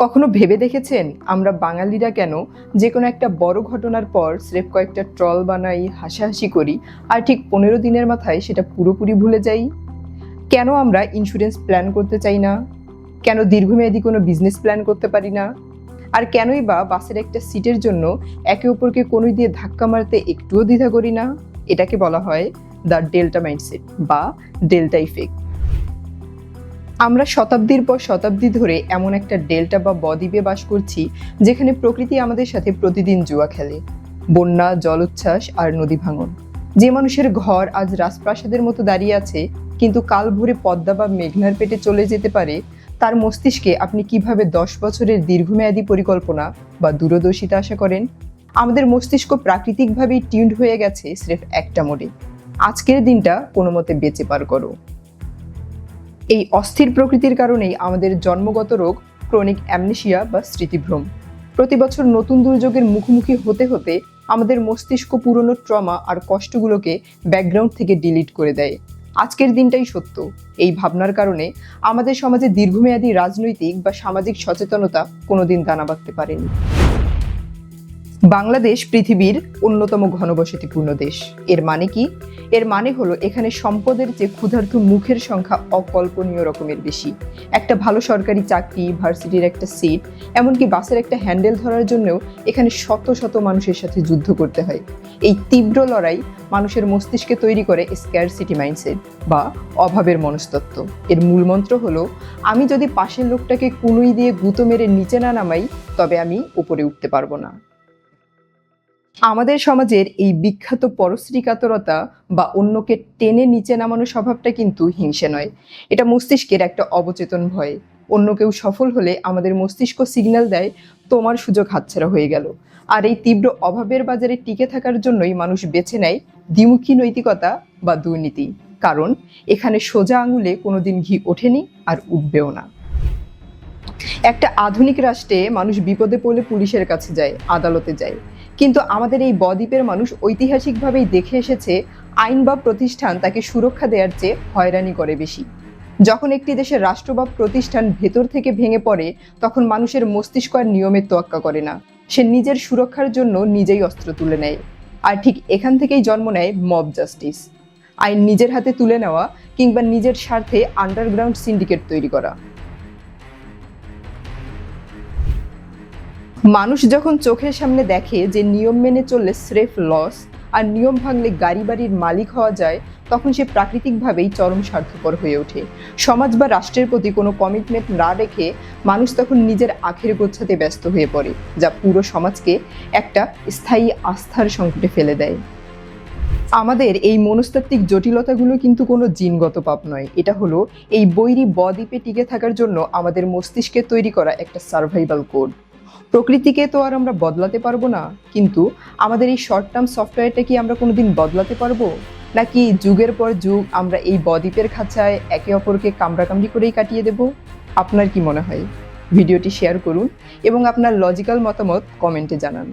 কখনো ভেবে দেখেছেন আমরা বাঙালিরা কেন যে কোনো একটা বড় ঘটনার পর স্রেফ কয়েকটা ট্রল বানাই, হাসাহাসি করি, আর ঠিক 15 দিনের মাথায় সেটা পুরোপুরি ভুলে যাই? কেন আমরা ইন্স্যুরেন্স প্ল্যান করতে চাই না? কেন দীর্ঘমেয়াদী কোনো বিজনেস প্ল্যান করতে পারি না? আর কেনই বা বাসের একটা সিটের জন্য একে অপরকে কনুই দিয়ে ধাক্কা মারতে একটুও দ্বিধা করি না? এটাকে বলা হয় দ্য ডেল্টা মাইন্ডসেট বা ডেল্টা ইফেক্ট। আমরা শতাব্দীর পর শতাব্দী ধরে এমন একটা ডেল্টা বা বদ্বীপে বাস করছি যেখানে প্রকৃতি আমাদের সাথে প্রতিদিন জুয়া খেলে। বন্যা, জলোচ্ছ্বাস আর নদী ভাঙন। যে মানুষের ঘর আজ রাজপ্রাসাদের মতো দাঁড়িয়ে আছে কিন্তু কাল ভোরে পদ্মা বা মেঘনার পেটে চলে যেতে পারে, তার মস্তিষ্কে আপনি কিভাবে 10 বছরের দীর্ঘমেয়াদী পরিকল্পনা বা দূরদর্শিতা আশা করেন? আমাদের মস্তিষ্ক প্রাকৃতিকভাবেই টিউনড হয়ে গেছে স্রেফ একটা মোডে, আজকের দিনটা কোনো মতে বেঁচে পার করো। এই অস্থির প্রকৃতির কারণেই আমাদের জন্মগত রোগ ক্রনিক অ্যামনেশিয়া বা স্মৃতিভ্রম। প্রতি বছর নতুন দুর্যোগের মুখোমুখি হতে হতে আমাদের মস্তিষ্ক পুরনো ট্রমা আর কষ্টগুলোকে ব্যাকগ্রাউন্ড থেকে ডিলিট করে দেয়। আজকের দিনটাই সত্য। এই ভাবনার কারণে আমাদের সমাজে দীর্ঘমেয়াদী রাজনৈতিক বা সামাজিক সচেতনতা কোনোদিন দানা বাঁধতে পারেনি। বাংলাদেশ পৃথিবীর অন্যতম ঘনবসতিপূর্ণ দেশ। এর মানে কি? এর মানে হলো এখানে সম্পদের চেয়ে ক্ষুধার্ত মুখের সংখ্যা অকল্পনীয় রকমের বেশি। একটা ভালো সরকারি চাকরি, ভার্সিটির একটা সিট, এমনকি বাসের একটা হ্যান্ডেল ধরার জন্যও এখানে শত শত মানুষের সাথে যুদ্ধ করতে হয়। এই তীব্র লড়াই মানুষের মস্তিষ্কে তৈরি করে স্ক্যারসিটি মাইন্ডসেট বা অভাবের মনস্তত্ত্ব। এর মূল মন্ত্র হলো, আমি যদি পাশের লোকটাকে কুনুই দিয়ে গুঁতো মেরে নিচে না নামাই তবে আমি উপরে উঠতে পারবো না। আমাদের সমাজের এই বিখ্যাত পরশ্রী কাতরতা বা অন্যকে টেনে নিচে নামানো স্বভাবটা কিন্তু হিংসে নয়, এটা মস্তিষ্কের একটা অবচেতন ভয়। অন্য কেউ সফল হলে আমাদের মস্তিষ্ক সিগন্যাল দেয় তোমার সুযোগ হাতছাড়া হয়ে গেল। আর এই তীব্র অভাবের বাজারে টিকে থাকার জন্যই মানুষ বেছে নেয় দ্বিমুখী নৈতিকতা বা দুর্নীতি, কারণ এখানে সোজা আঙুলে কোনোদিন ঘি ওঠেনি আর উঠবেও না। একটা আধুনিক রাষ্ট্রে মানুষ বিপদে পড়লে পুলিশের কাছে যায়, আদালতে যায়, কিন্তু আমাদের এই বদ্বীপের মানুষ ঐতিহাসিকভাবেই দেখে এসেছে আইন বা প্রতিষ্ঠান তাকে সুরক্ষা দেওয়ার চেয়ে হয়রানি করে বেশি। যখন একটি দেশের রাষ্ট্র বা প্রতিষ্ঠান ভেতর থেকে ভেঙে পড়ে তখন মানুষের মস্তিষ্ক আর নিয়মের তোয়াক্কা করে না, সে নিজের সুরক্ষার জন্য নিজেই অস্ত্র তুলে নেয়। আর ঠিক এখান থেকেই জন্ম নেয় মব জাস্টিস, আইন নিজের হাতে তুলে নেওয়া কিংবা নিজের স্বার্থে আন্ডারগ্রাউন্ড সিন্ডিকেট তৈরি করা। মানুষ যখন চোখের সামনে দেখে যে নিয়ম মেনে চললে স্রেফ লস আর নিয়ম ভাঙলে গাড়ি বাড়ির মালিক হওয়া যায়, তখন সে প্রাকৃতিকভাবেই চরম স্বার্থপর হয়ে ওঠে। সমাজ বা রাষ্ট্রের প্রতি কোনো কমিটমেন্ট না রেখে মানুষ তখন নিজের আখের গোছাতে ব্যস্ত হয়ে পড়ে, যা পুরো সমাজকে একটা স্থায়ী আস্থার সংকটে ফেলে দেয়। আমাদের এই মনস্তাত্ত্বিক জটিলতাগুলো কিন্তু কোনো জিনগত পাপ নয়, এটা হলো এই বৈরী বদ্বীপে টিকে থাকার জন্য আমাদের মস্তিষ্কে তৈরি করা একটা সার্ভাইভাল কোড। প্রকৃতিকে তো আর আমরা বদলাতে পারবো না, কিন্তু আমাদের এই শর্ট টার্ম সফটওয়্যারটা কি আমরা কোনোদিন বদলাতে পারবো? নাকি যুগের পর যুগ আমরা এই বদ্বীপের খাঁচায় একে অপরকে কামড়াকামড়ি করেই কাটিয়ে দেব? আপনার কি মনে হয়? ভিডিওটি শেয়ার করুন এবং আপনার লজিক্যাল মতামত কমেন্টে জানান।